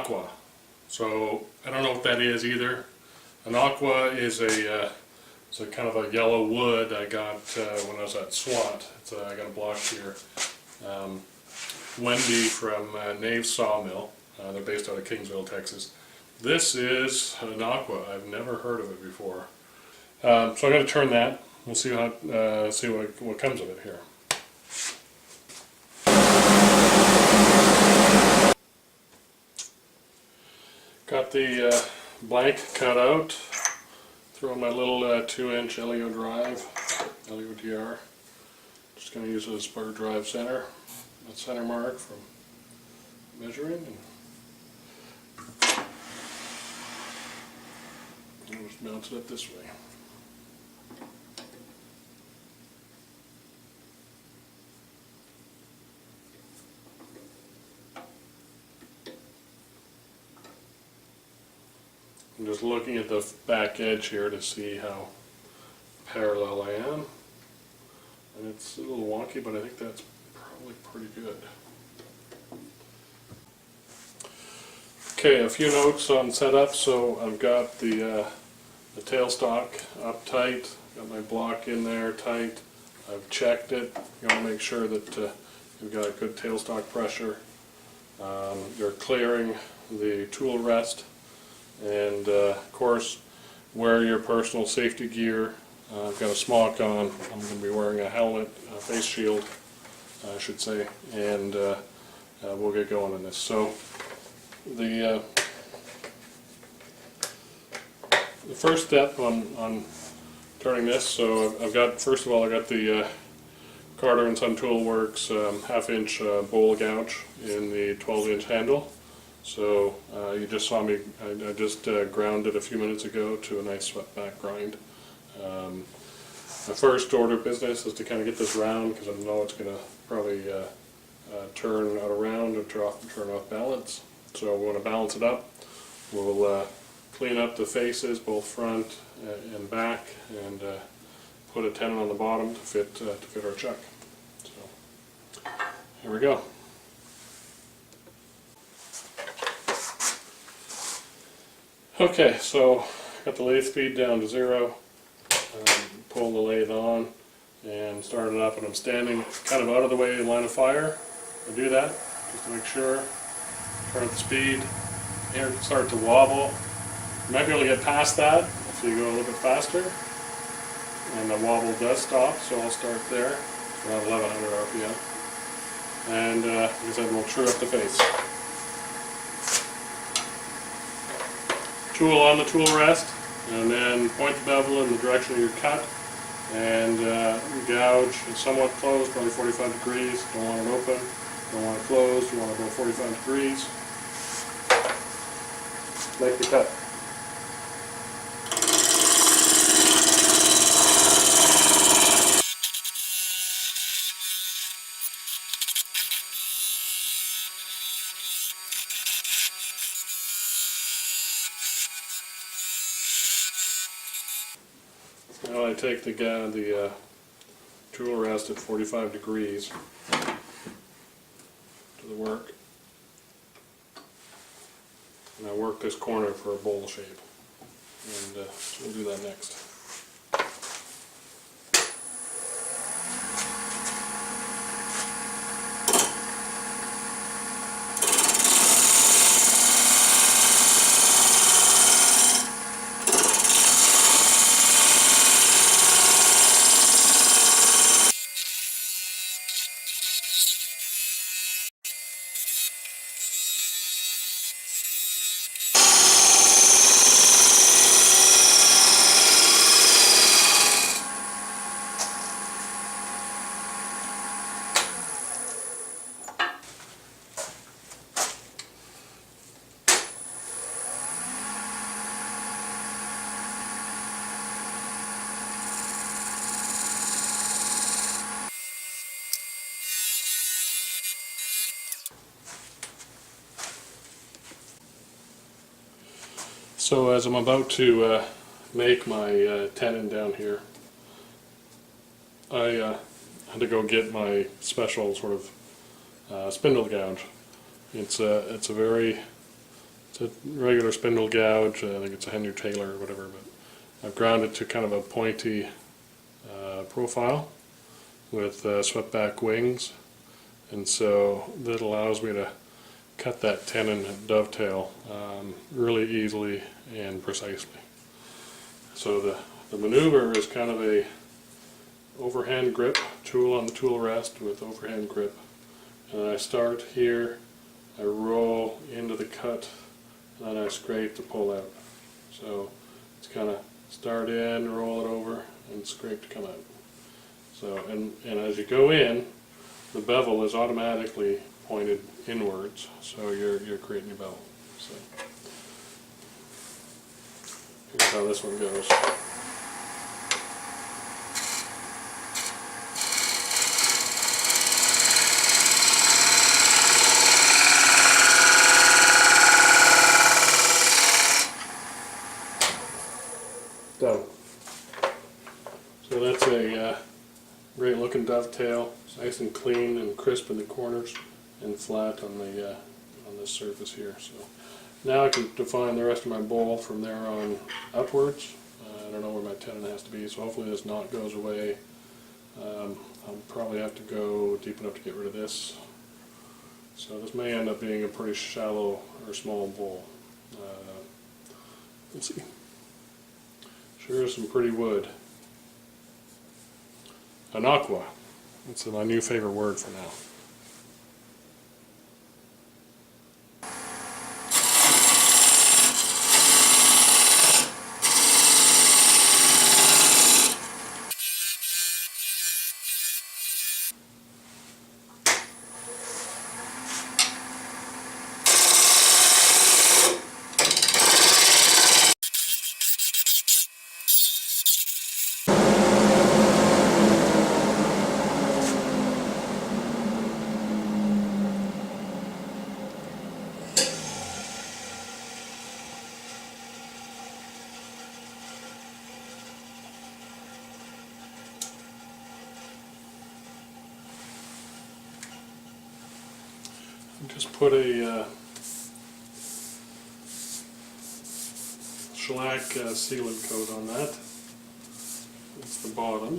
Anacua. So I don't know what that is either. Anacua is it's a kind of a yellow wood I got when I was at SWAT. I got a block here. Wendy from Nave Sawmill. They're based out of Kingsville, Texas. This is Anacua. I've never heard of it before. So I'm going to turn that. We'll see what comes of it here. Got the blank cut out. Throw in my little 2-inch LEO drive, LEO DR. Just going to use it as spur drive center. That center mark from measuring. And I'll just bounce it up this way. I'm just looking at the back edge here to see how parallel I am. And it's a little wonky, but I think that's probably pretty good. Okay, a few notes on setup. So I've got the tailstock up tight, got my block in there tight. I've checked it. You want to make sure that you've got a good tailstock pressure. You're clearing the tool rest. And of course, wear your personal safety gear. I've got a smock on. I'm going to be wearing a helmet, a face shield, I should say, and we'll get going on this. So the first step on turning this. So I've got, first of all, I got the Carter and Son Tool Works 1/2-inch bowl gouge in the 12-inch handle. So you just saw me, I just ground it a few minutes ago to a nice swept back grind. My first order of business is to kind of get this round, because I know it's going to probably turn out around or turn off balance. So we want to balance it up. We'll clean up the faces, both front and back, and put a tenon on the bottom to fit our chuck. So here we go. Okay, so got the lathe speed down to 0, pull the lathe on and start it up, and I'm standing kind of out of the way in line of fire. I do that just to make sure. Turn up the speed, here start to wobble. You might be able to get past that if you go a little bit faster, and the wobble does stop, so I'll start there, around 1100 RPM. And like I said, we'll true up the face. Tool on the tool rest, and then point the bevel in the direction of your cut, and gouge is somewhat closed, probably 45 degrees. Don't want it open, don't want it closed, you want to go 45 degrees. Make the cut. Now I take the tool rest at 45 degrees to the work, and I work this corner for a bowl shape, and so we'll do that next. So as I'm about to make my tenon down here, I had to go get my special sort of spindle gouge. It's a very It's a regular spindle gouge. I think it's a Henry Taylor or whatever, but I've ground it to kind of a pointy profile with swept back wings, and so that allows me to cut that tenon dovetail really easily and precisely. So the maneuver is kind of a overhand grip, tool on the tool rest with overhand grip, and I start here, I roll into the cut, and then I scrape to pull out. So it's kind of start in, roll it over, and scrape to come out. So, and as you go in, the bevel is automatically pointed inwards, so you're creating your bevel. So here's how this one goes. Done. So that's a great looking dovetail. It's nice and clean and crisp in the corners and flat on the on this surface here. So now I can define the rest of my bowl from there on upwards. I don't know where my tenon has to be, so hopefully this knot goes away. I'll probably have to go deep enough to get rid of this. So this may end up being a pretty shallow or small bowl. Let's see. Sure is some pretty wood. Anacua. That's my new favorite word for now. Just put a shellac sealant coat on that. That's the bottom.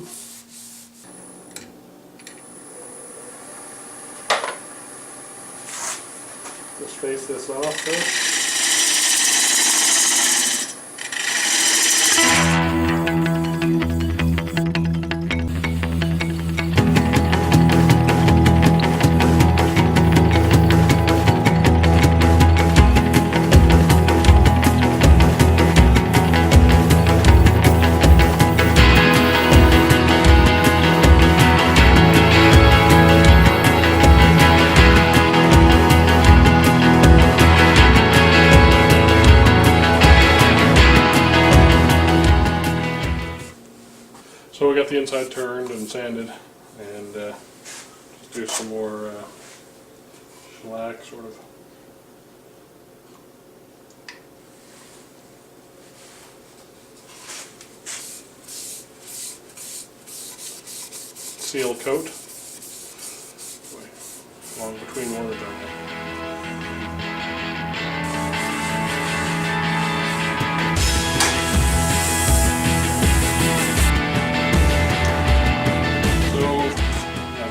Just face this off first. So we got the inside turned and sanded, and just do some more shellac sort of. Seal coat. Wait, long between words on that.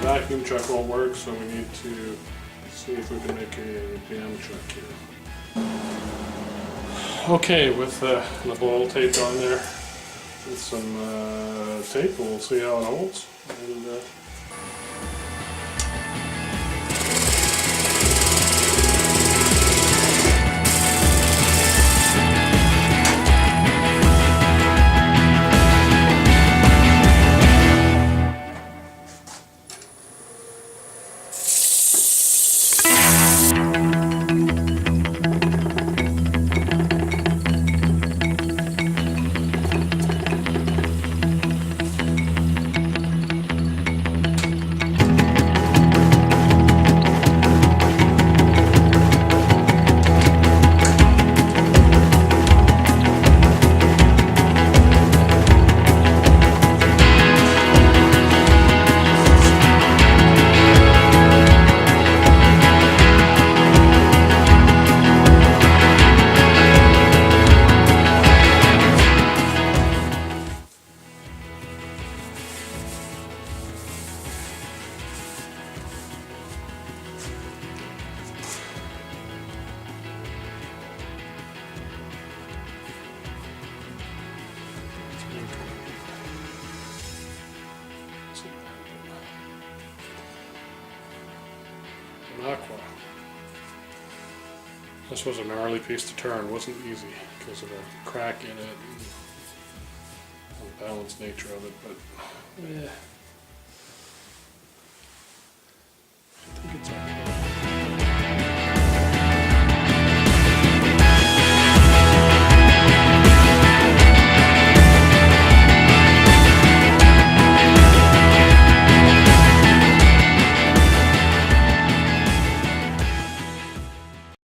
Vacuum chuck won't work, so we need to see if we can make a jam chuck here. Okay, with the ball taped on there with some tape, we'll see how it holds. And, Anacua. This was a gnarly piece to turn. Wasn't easy because of the crack in it and the balanced nature of it, but yeah, I think it's all right.